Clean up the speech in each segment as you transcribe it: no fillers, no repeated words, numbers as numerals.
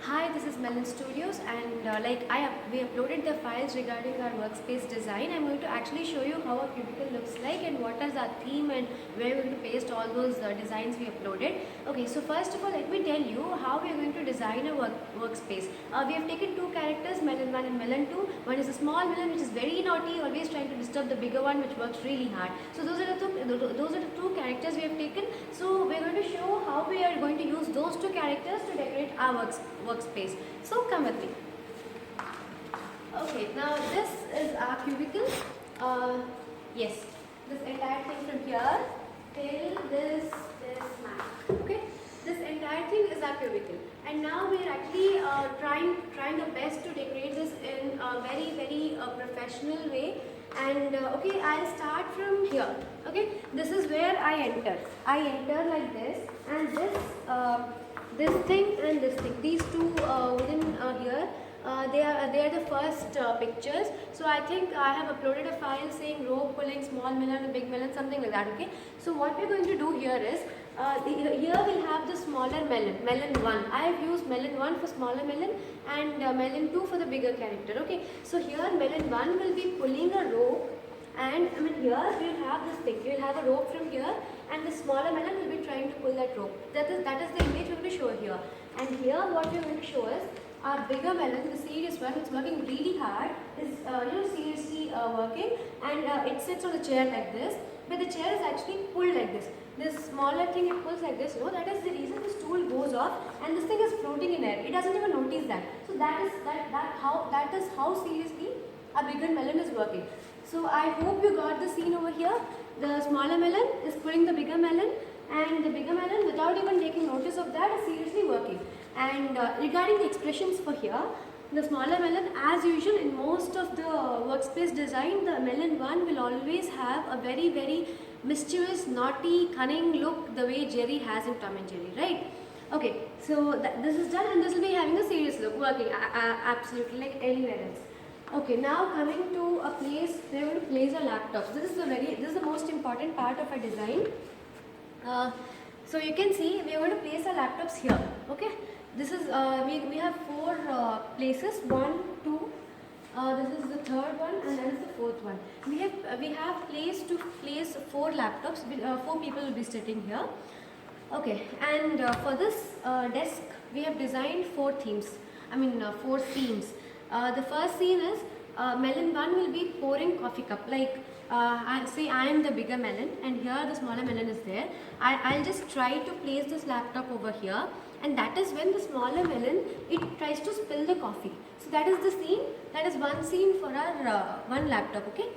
Hi, this is Melon Studios, and we uploaded the files regarding our workspace design. I'm going to actually show you how a cubicle looks like and what is our theme and where we're going to paste all those designs we uploaded. Okay, so first of all, let me tell you how we are going to design a workspace. We have taken two characters, Melon 1 and Melon 2. One is a small Melon which is very naughty, always trying to disturb the bigger one which works really hard. So those are the two characters we have taken. So we're going to show how we are going to use those two characters to decorate our workspace. So come with me. Okay, now this is our cubicle. Yes, this entire thing from here till this mat. Okay, this entire thing is our cubicle, and now we are actually trying our best to decorate this in a very professional way. And okay, I'll start from here. Okay, this is where I enter. I enter like this, and this thing and this thing, these two wooden here, they are the first pictures. So I think I have uploaded a file saying rope pulling, small melon and big melon, something like that. Okay, so what we're going to do here is here we'll have the smaller melon 1. I have used melon 1 for smaller melon and melon 2 for the bigger character. Okay, so here melon 1 will be pulling a rope, and here we'll have this thing. We'll have a rope from here, and the smaller melon will be trying to pull that rope. That is the image we're going to show here. And here what we're going to show is our bigger melon, the serious one, it's working really hard, is seriously working, and it sits on the chair like this, but the chair is actually pulled like this. This smaller thing it pulls like this, that is the reason the stool goes off, and this thing is floating in air. It doesn't even notice that. So that is how seriously a bigger melon is working. So I hope you got the scene over here. The smaller melon is pulling the bigger melon, and the bigger melon, without even taking notice of that, is seriously working. And regarding the expressions for here, the smaller melon, as usual in most of the workspace design, the melon 1 will always have a very mischievous, naughty, cunning look, the way Jerry has in Tom and Jerry, right? Okay, so this is done, and this will be having a serious look, working absolutely like anywhere else. Okay, now coming to a place, we are going to place our laptops. This is the most important part of our design. So you can see we are going to place our laptops here. Okay, this is we have four places. 1, 2. This is the third one, and then is the fourth one. We have place to place 4 laptops. 4 people will be sitting here. Okay, and for this desk we have designed 4 themes. 4 scenes. The first scene is melon 1 will be pouring coffee cup. Like I am the bigger melon, and here the smaller melon is there. I'll just try to place this laptop over here, and that is when the smaller melon, it tries to spill the coffee. So that is the scene. That is one scene for our one laptop. Okay,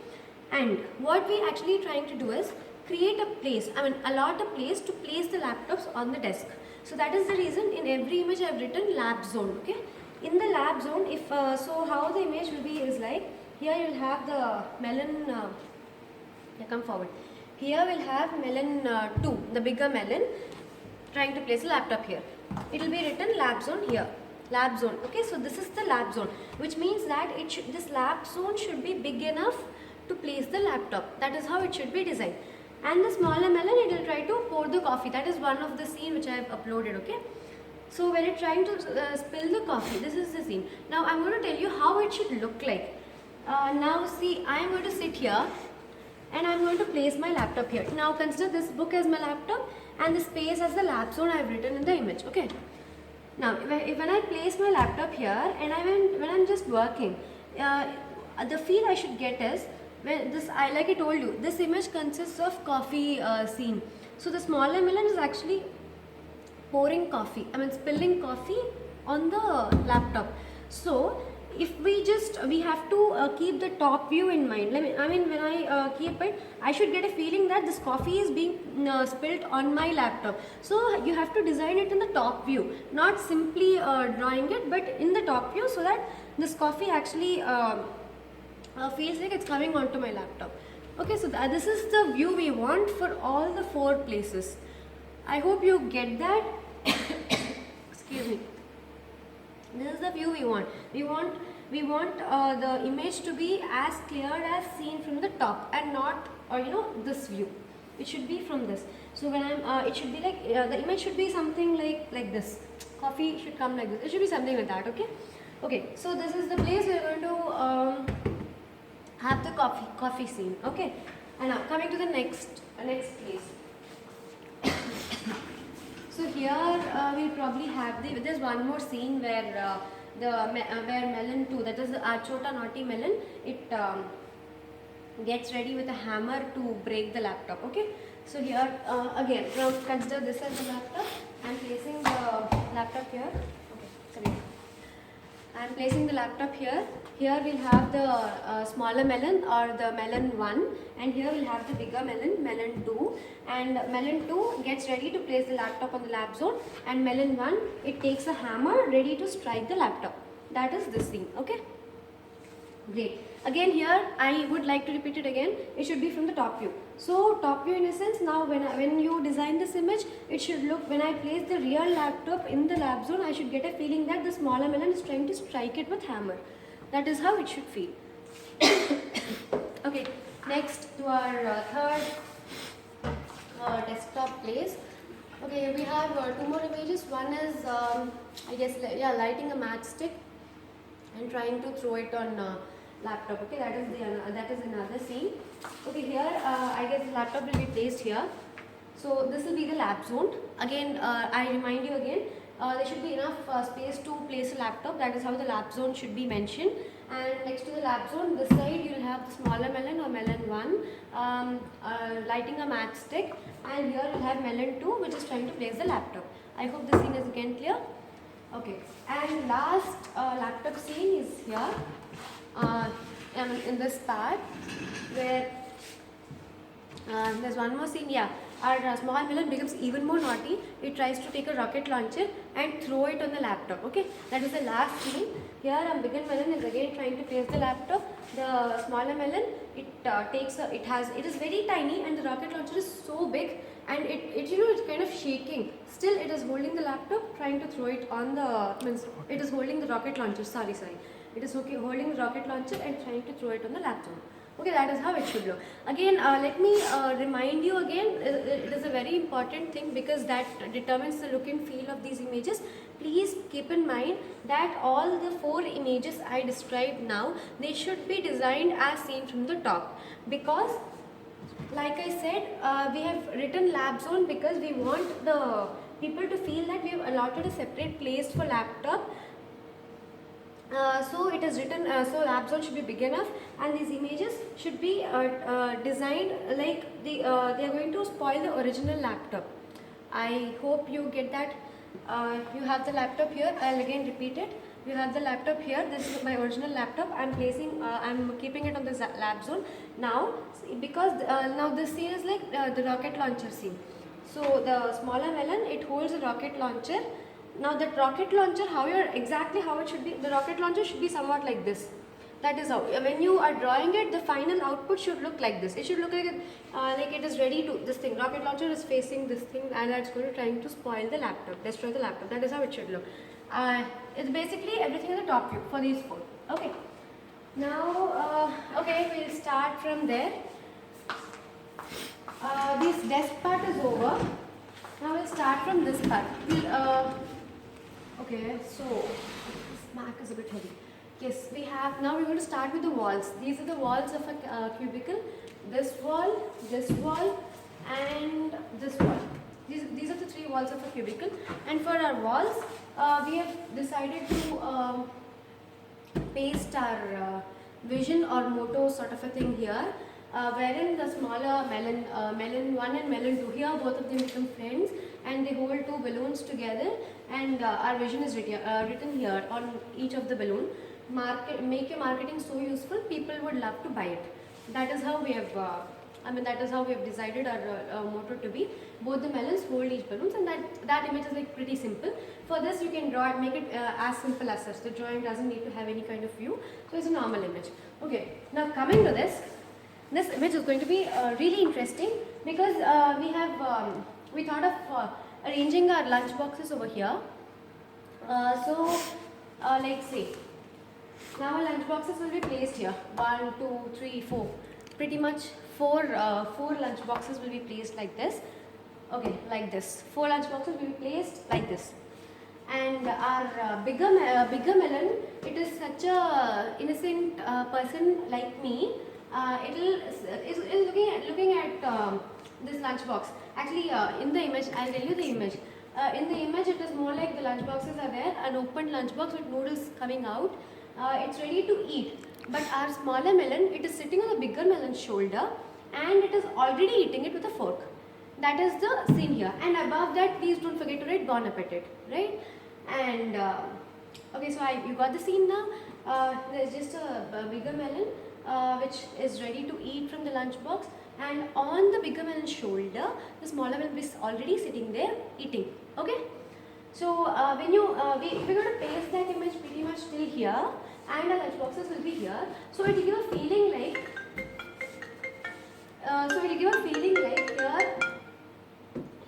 and what we actually trying to do is create a place. Allot a place to place the laptops on the desk. So that is the reason in every image I have written lab zone. Okay. In the lab zone, how the image will be is like, here you will have the melon, come forward. Here we'll have melon 2, the bigger melon, trying to place a laptop here. It will be written lab zone here, lab zone. Okay, so this is the lab zone, which means that this lab zone should be big enough to place the laptop. That is how it should be designed. And the smaller melon, it will try to pour the coffee. That is one of the scene which I have uploaded. Okay. So when you're trying to spill the coffee, this is the scene. Now I'm going to tell you how it should look like. Now see, I'm going to sit here, and I'm going to place my laptop here. Now consider this book as my laptop, and the space as the lab zone I've written in the image. Okay. Now when I place my laptop here, and when I'm just working, the feel I should get is, like I told you, this image consists of coffee scene. So the smaller melon is actually pouring coffee, spilling coffee on the laptop. So if we have to keep the top view in mind. When I keep it, I should get a feeling that this coffee is being spilled on my laptop. So you have to design it in the top view, not simply drawing it, but in the top view, so that this coffee actually feels like it's coming onto my laptop. Okay, so this is the view we want for all the 4 places. I hope you get that. Excuse me. This is the view we want. We want the image to be as clear as seen from the top, and not this view. It should be from this. So when it should be like the image should be something like this. coffee should come like this. It should be something like that. Okay. Okay. So this is the place we are going to have the coffee scene. Okay. And now coming to the next place. So here we'll probably have there's one more scene where where melon 2, that is the Chota Naughty melon, it gets ready with a hammer to break the laptop. Okay. So here again, now consider this as the laptop. I'm placing the laptop here. Okay. Sorry. I'm placing the laptop here. Here we'll have the smaller melon or the melon 1, and here we'll have the bigger melon 2, and melon 2 gets ready to place the laptop on the lap zone, and melon 1, it takes a hammer ready to strike the laptop. That is this scene. Okay. Great. Again here I would like to repeat it again. It should be from the top view. So top view in a sense, now when you design this image, it should look, when I place the real laptop in the lap zone, I should get a feeling that the smaller melon is trying to strike it with hammer. That is how it should feel. Okay, next to our third desktop place. Okay, we have 2 more images. One is I guess, yeah, lighting a matchstick and trying to throw it on laptop. Okay, that is another scene. Okay, here I guess the laptop will be placed here. So this will be the lap zone. Again, I remind you again, there should be enough space to place a laptop. That is how the lap zone should be mentioned. And next to the lap zone, this side you will have the smaller melon or melon 1 lighting a matchstick, and here you will have melon 2 which is trying to place the laptop. I hope the scene is again clear. Okay, and last laptop scene is here in this part where there's one more scene. Yeah, our small melon becomes even more naughty. It tries to take a rocket launcher and throw it on the laptop. Okay, that is the last scene. Here our bigger melon is again trying to place the laptop. The smaller melon, it is very tiny, and the rocket launcher is so big, and it's kind of shaking. Still it is holding the laptop, trying to throw it on it is holding the rocket launcher, sorry. It is holding the rocket launcher and trying to throw it on the laptop. Okay, that is how it should look. Again, let me remind you again, it is a very important thing because that determines the look and feel of these images. Please keep in mind that all the 4 images I described now, they should be designed as seen from the top, because like I said, we have written lab zone because we want the people to feel that we have allotted a separate place for laptop. So it is written, so lab zone should be big enough, and these images should be designed like they are going to spoil the original laptop. I hope you get that. You have the laptop here. I'll again repeat it. You have the laptop here. This is my original laptop. I'm keeping it on the lab zone now, because now this scene is like the rocket launcher scene. So the smaller melon, it holds a rocket launcher. Now that rocket launcher, how it should be, the rocket launcher should be somewhat like this. That is how, when you are drawing it, the final output should look like this. It should look like it is ready to, this thing, rocket launcher is facing this thing, and it's going to trying to spoil the laptop, destroy the laptop. That is how it should look. It's basically everything in the top view for these 4. Okay. Now, okay, we'll start from there. This desk part is over. Now we'll start from this part. Okay, so this Mac is a bit heavy. Yes, now we're going to start with the walls. These are the walls of a cubicle. This wall, and this wall. These are the 3 walls of a cubicle. And for our walls, we have decided to paste our vision or motto sort of a thing here. Wherein the smaller melon 1 and melon 2, here both of them become friends, and they hold 2 balloons together, and our vision is written here on each of the balloon. Make your marketing so useful, people would love to buy it. That is how we have that is how we have decided our motto to be. Both the melons hold each balloons, and that image is like pretty simple. For this you can draw it, make it as simple as such. The drawing doesn't need to have any kind of view, so it's a normal image. Okay, now coming to this image is going to be really interesting, because we thought of arranging our lunch boxes over here. Like say, now our lunch boxes will be placed here. 1, 2, 3, 4. Pretty much 4 lunch boxes will be placed like this. Okay, like this. 4 lunch boxes will be placed like this. And our bigger melon, it is such a innocent person like me. Is looking at this lunchbox. Actually, in the image, I'll tell you the image. In the image, it is more like the lunchboxes are there, an open lunchbox with noodles coming out. It's ready to eat. But our smaller melon, it is sitting on the bigger melon's shoulder, and it is already eating it with a fork. That is the scene here. And above that, please don't forget to write bon appetit, right? And okay, so you got the scene now. There's just a bigger melon which is ready to eat from the lunchbox, and on the bigger melon's shoulder, the smaller melon is already sitting there eating. Okay. So when you we're going to paste that image pretty much till here, and our lunchboxes will be here. So it will give a feeling like.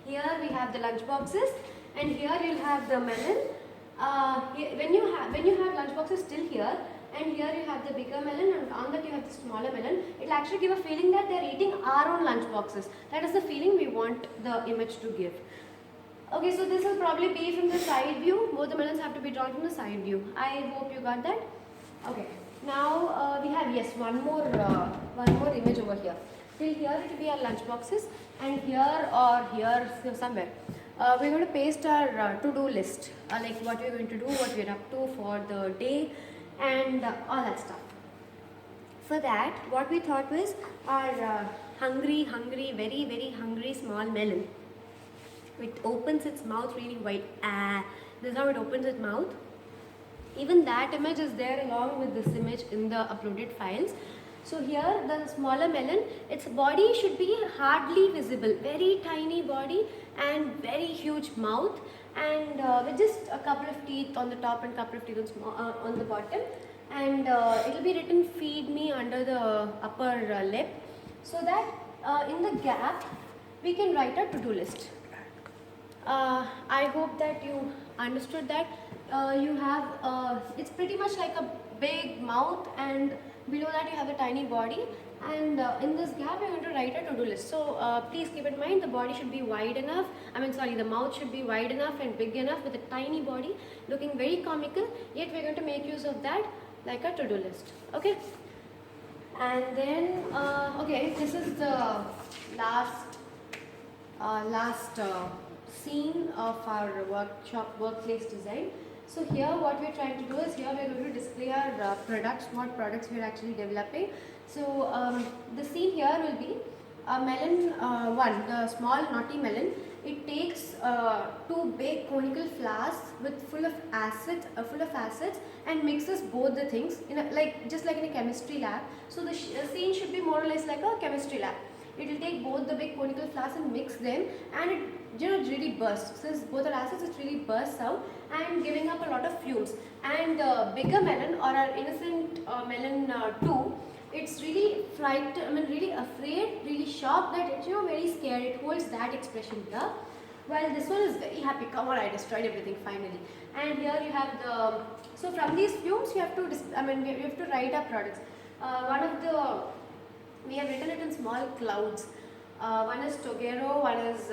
Here we have the lunch boxes, and here you'll have the melon. When you have lunch boxes still here, and here you have the bigger melon, and on that you have the smaller melon, it will actually give a feeling that they are eating our own lunch boxes. That is the feeling we want the image to give. Okay, so this will probably be from the side view. Both the melons have to be drawn from the side view. I hope you got that. Okay. Now we have, yes, one more image over here. Till here it will be our lunch boxes, and here or here somewhere we're going to paste our to-do list, like what we're going to do, what we're up to for the day, and all that stuff. For that, what we thought was our hungry, very hungry small melon. It opens its mouth really wide. This is how it opens its mouth. Even that image is there along with this image in the uploaded files. So here the smaller melon, its body should be hardly visible, very tiny body and very huge mouth, and with just a couple of teeth on the top and couple of teeth on the bottom, and it will be written feed me under the upper lip, so that in the gap we can write a to-do list. I hope that you understood that. You have, it's pretty much like a big mouth, and below that you have a tiny body, and in this gap you're going to write a to-do list. So please keep in mind the body should be wide enough, the mouth should be wide enough and big enough with a tiny body looking very comical, yet we're going to make use of that like a to-do list. Okay, and then okay, this is the last scene of our workplace design. So here what we're trying to do is, here we're going to display our products, what products we're actually developing. So the scene here will be a melon, the small naughty melon. It takes two big conical flasks with full of acids and mixes both the things in just like in a chemistry lab. So the scene should be more or less like a chemistry lab. It will take both the big conical flasks and mix them, and it really bursts. Since both are acids, it really bursts out and giving up a lot of fumes. And bigger melon, or our innocent melon 2, it's really frightened, really afraid, really shocked, that it's very scared. It holds that expression here. While this one is very happy. Come on, I destroyed everything finally. And here you have the. So from these fumes, you have to we have to write our products. We have written it in small clouds. One is Togero, one is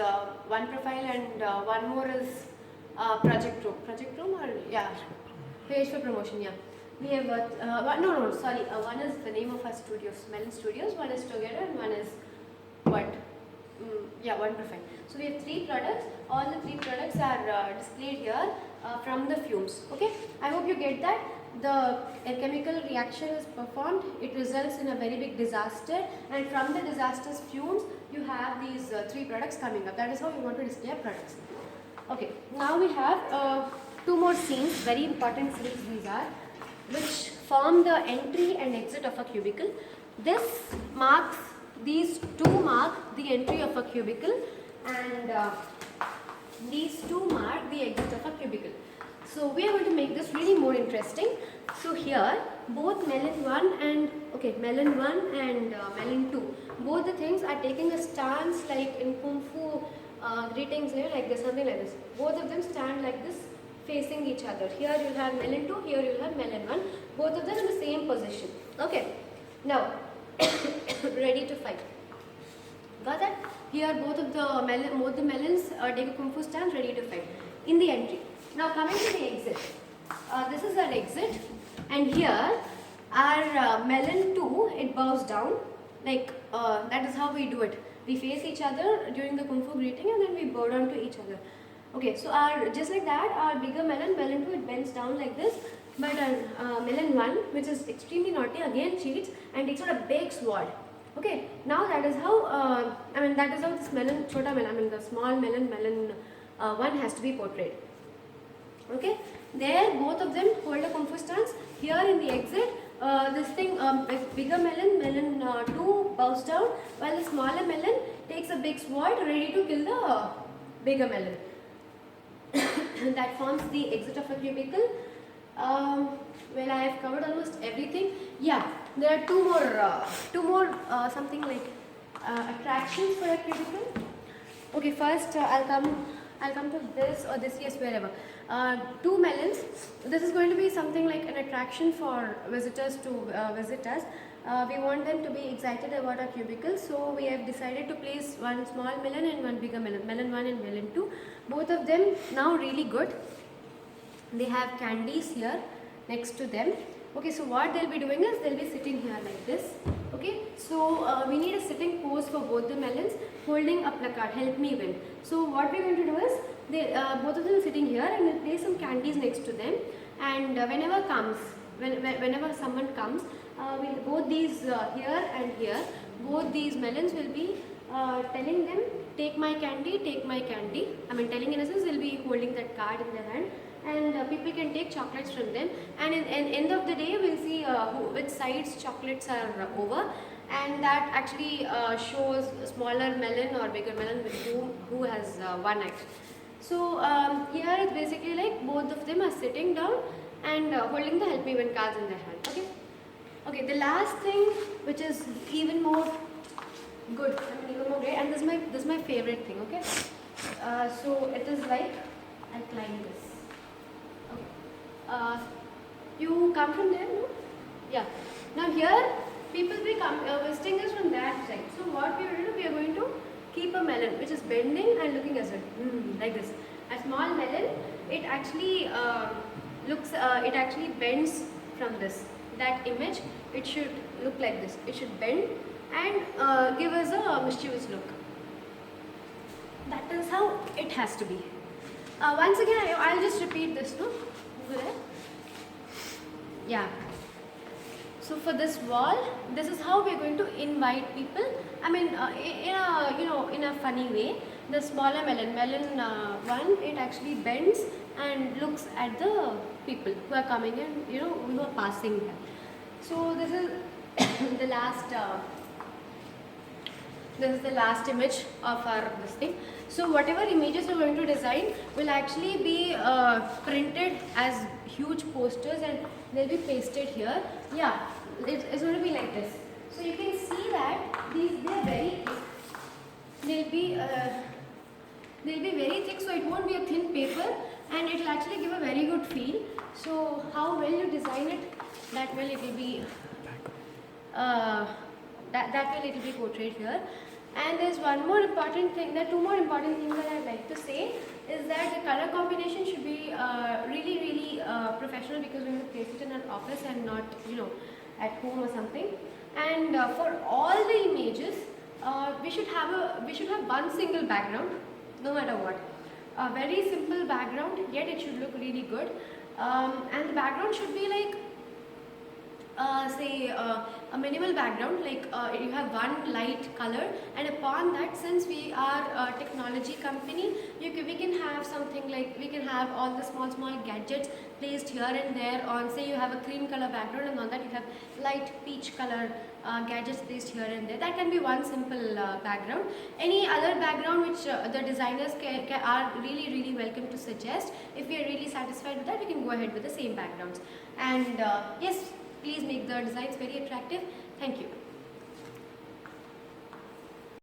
One Profile, and one more is Project Room. Project Room, or yeah, Page for Promotion. Yeah, we have one is the name of our studios, Melon Studios. One is Togero, and one is what? One Profile. So we have 3 products. All the 3 products are displayed here from the fumes. Okay, I hope you get that. A chemical reaction is performed, it results in a very big disaster, and from the disaster's fumes you have these 3 products coming up. That is how you want to display your products. Okay, now we have 2 more scenes, very important scenes these are, which form the entry and exit of a cubicle. These two mark the entry of a cubicle, and these 2 mark the exit of a cubicle. So we are going to make this really more interesting. So here, both melon 1 and melon 2, both the things are taking a stance like in Kung Fu greetings, like this, something like this. Both of them stand like this, facing each other. Here you have melon 2, here you have melon 1. Both of them in the same position. Okay. Now, ready to fight. Got that? Here both the melons take a Kung Fu stance, ready to fight. In the entry. Now coming to the exit. This is our exit, and here our melon 2, it bows down, like that is how we do it. We face each other during the Kung Fu greeting and then we bow down to each other. Okay, so our just like that, our bigger melon 2, it bends down like this. But melon 1, which is extremely naughty, again cheats and takes out a big sword. Okay, now that is how that is how this melon, chota melon, the small melon 1 has to be portrayed. Okay, there both of them hold a Kung Fu stance. Here in the exit, this thing, bigger melon 2 bows down, while the smaller melon takes a big sword ready to kill the bigger melon. That forms the exit of a cubicle. Well, I have covered almost everything. Yeah, there are two more something like attractions for a cubicle. Okay, first I'll come to this or this, yes, wherever. 2 melons. This is going to be something like an attraction for visitors to visit us. We want them to be excited about our cubicle, so we have decided to place one small melon and one bigger melon, melon 1 and melon 2. Both of them now really good. They have candies here next to them. Okay, so what they'll be doing is they'll be sitting here like this. Okay, so we need a sitting pose for both the melons, holding a placard, help me win. So what we're going to do is, both of them are sitting here and we'll place some candies next to them, and whenever someone comes, both these here and here, both these melons will be telling them, take my candy, take my candy. Telling in a sense, they'll be holding that card in their hand, and people can take chocolates from them, and in end of the day we'll see which sides chocolates are over, and that actually shows smaller melon or bigger melon with who has won actually. So here it's basically like both of them are sitting down and holding the help me win cards in their hand. Okay, the last thing, which is even more good, even more great, and this is my favorite thing. Okay, so it is like, I climb this. Okay, you come from there, no? Yeah. Now here people will be visiting us from that side. So what we are going to do, we are going to keep a melon which is bending and looking as well, like this. A small melon, it actually it actually bends from this. That image, it should look like this. It should bend and give us a mischievous look. That is how it has to be. Once again, I'll just repeat this, no? Go there. Yeah. So for this wall, this is how we're going to invite people. In a funny way. The smaller melon 1, it actually bends and looks at the people who are coming in, who are passing here. So this is the last. This is the last image of our this thing. So whatever images we're going to design will actually be printed as huge posters and they'll be pasted here. Yeah, it's going to be like this. So you can see that they're very thick. They'll be very thick, so it won't be a thin paper and it will actually give a very good feel. So how well you design it, that will it will be portrayed here. And there's one more important thing, there are two more important things that I'd like to say, is that the color combination should be really professional, because we're going to place it in an office and not at home or something. And for all the images, we should have one single background, no matter what. A very simple background, yet it should look really good. And the background should be like a minimal background, like you have one light color, and upon that, since we are a technology company, we can have something like, we can have all the small gadgets placed here and there on, say you have a cream color background and on that you have light peach color gadgets placed here and there. That can be one simple background. Any other background which the designers are really welcome to suggest. If we are really satisfied with that, we can go ahead with the same backgrounds. And yes, please make the designs very attractive. Thank you.